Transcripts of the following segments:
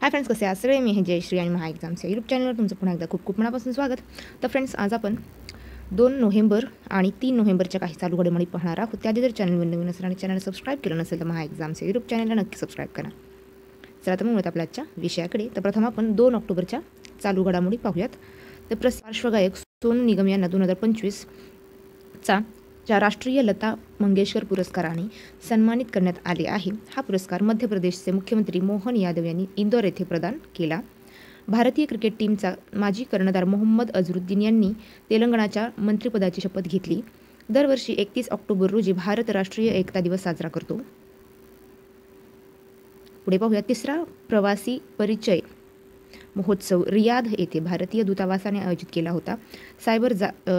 Hi friends, कसे आहात सगळे? मी हे जयश्री आणि महा एक्झाम्सच्या यूट्यूब चॅनलवर तुमचं पुन्हा एकदा खूप खूप मनापासून स्वागत. तर फ्रेंड्स, आज आपण 2 नोव्हेंबर आणि 3 नोव्हेंबरच्या काही चालू घडामोडी पाहणार आहोत. त्याआधी जर चॅनलवर नवीन असेल आणि चॅनल सबस्क्राईब केलं नसेल तर महा एक्झाम्सच्या यूट्यूब चॅनलला नक्की सबस्क्राईब करा. चला तर मग आपल्या आजच्या विषयाकडे. तर प्रथम आपण 2 ऑक्टोबरच्या चालू घडामोडी पाहूयात. तर पार्श्वगायक सोनू निगम यांना 2025चा राष्ट्रीय लता मंगेशकर पुरस्काराने सन्मानित करण्यात आले आहे. हा पुरस्कार मध्य प्रदेशचे मुख्यमंत्री मोहन यादव यांनी इंदोर येथे प्रदान केला. भारतीय क्रिकेट टीमचा माजी कर्णधार मोहम्मद अझरुद्दीन यांनी तेलंगणाच्या मंत्रिपदाची शपथ घेतली. दरवर्षी 31 ऑक्टोबर रोजी भारत राष्ट्रीय एकता दिवस साजरा करतो. पुढे पाहूया. तिसरा प्रवासी परिचय महोत्सव रियाध येथे भारतीय दूतावासाने आयोजित केला होता. सायबर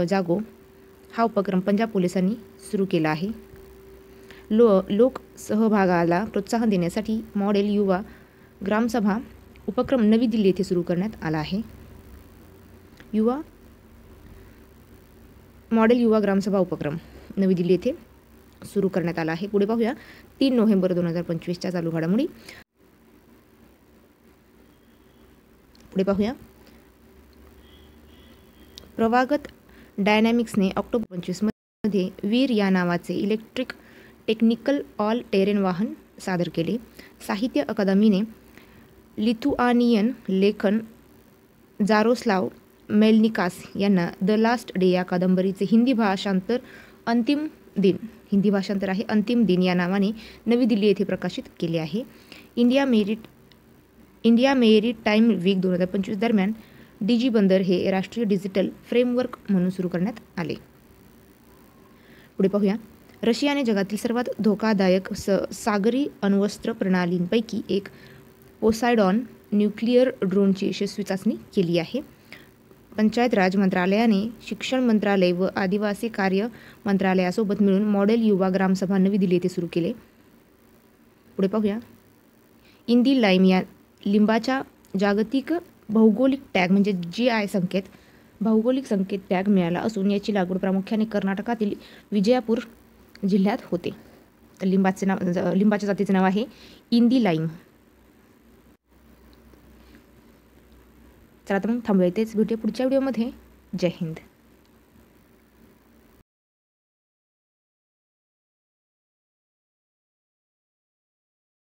जागो हा उपक्रम पंजाब पोलिसांनी सुरू केला आहे. लोक सहभागाला प्रोत्साहन देण्यासाठी मॉडेल युवा ग्रामसभा उपक्रम नवी दिल्ली येथे सुरू करण्यात आला आहे. मॉडेल युवा ग्रामसभा उपक्रम नवी दिल्ली येथे सुरू करण्यात आला आहे. पुढे पाहूया. 3 नोव्हेंबर 2025च्या चालू घडामोडी. पुढे पाहूया. प्रवागत डायनॅमिक्सने ऑक्टोबर 25 मध्ये वीर या नावाचे इलेक्ट्रिक टेक्निकल ऑल टेरेन वाहन सादर केले. साहित्य अकादमीने लिथुआनियन लेखन जारोस्लाव मेलनिकास यांना द लास्ट डे या कादंबरीचे हिंदी भाषांतर अंतिम दिन या नावाने नवी दिल्ली येथे प्रकाशित केले आहे. इंडिया मेरीटाईम वीक 2025 दरम्यान डीजी बंदर हे राष्ट्रीय डिजिटल फ्रेमवर्क म्हणून सुरू करण्यात आले. पुढे पाहूया. रशियाने जगातील सर्वात धोकादायक सागरी अण्वस्त्र प्रणालींपैकी एक पोसायडॉन न्यूक्लिअर ड्रोनची यशस्वी चाचणी केली आहे. पंचायत राज मंत्रालयाने शिक्षण मंत्रालय व आदिवासी कार्य मंत्रालयासोबत मिळून मॉडेल युवा ग्रामसभा नवी दिल्ली येथे सुरू केले. पुढे पाहूया. इंदी लाईम या लिंबाच्या जागतिक भौगोलिक टॅग म्हणजे GI भौगोलिक संकेत टॅग मिळाला असून याची लागवड प्रामुख्याने कर्नाटकातील विजयपूर जिल्ह्यात होते. तर लिंबाच्या जातीचे नाव आहे इंदी लाईम. चला तर मग थांबूया इथेच. भेटूया पुढच्या व्हिडिओमध्ये. जय हिंद.